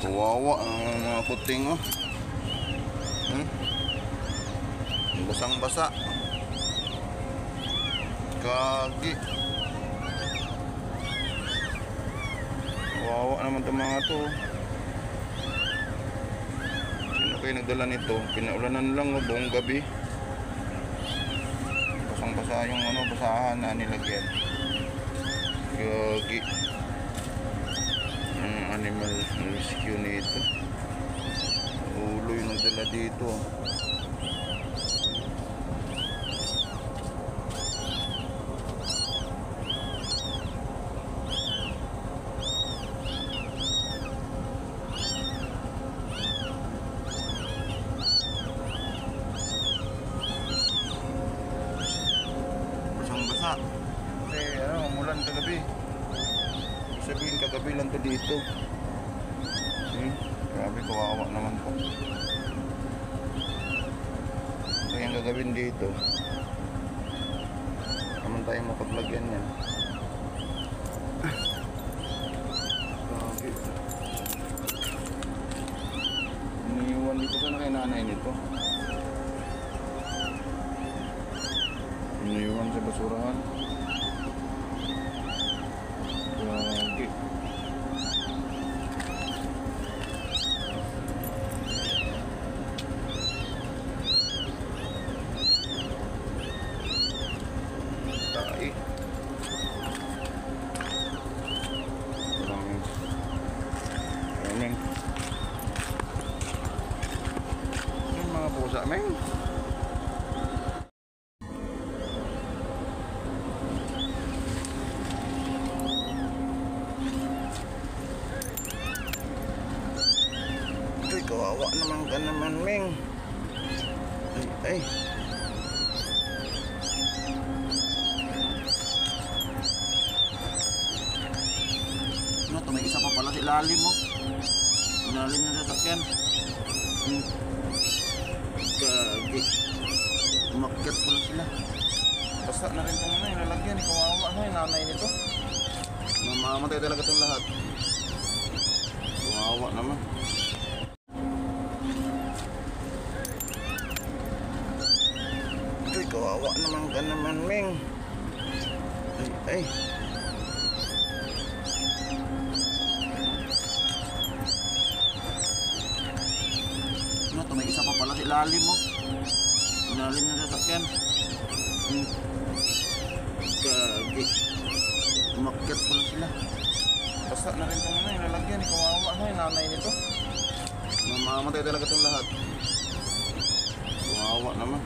Kawawa ang mga kuting, oh. Basang-basa. Kagi. Kawawa naman itong mga to. Sino kayo nagdala nito? Pinaulanan lang, oh, buong gabi. Basang-basa yung ano, basahan na nilagyan. Kagi. Ang animal rescue nito. Ulo yung nagdala dito. Basang-basa. Kasi ano, umulan kagabi. Sabihin kagabi lang to dito. Grabe, kawawa naman po. So yung gagawin dito, naman tayo mapaglagyan yan. Grabe. Iniiwan dito ka na kay nanay nito. Iniiwan sa basurahan. Grabe. Tayo. Amen. Yung mga pusa, men. Ay, kawawa naman ka naman, Meng. Ay. Ano to, may isa pa pala sa ilalim mo. Ilalim ng sasakyan. Gagi. Umakyat pala sila. Basta na rin itong ano, yung lalagyan. Kawawa ano, yung nanay nito. Mamamatay talaga itong lahat. Kawawa naman. Ay, kawawa naman ka naman, Meng. Ay. Ano to, may isa pa pala sa ilalim mo. Ilalim ng sasakyan. Gagi. Umakyat pala sila. Basta na rin itong ano, yung lalagyan. Kawawa ano, yung nanay nito. Mamamatay talaga itong lahat. Kawawa naman.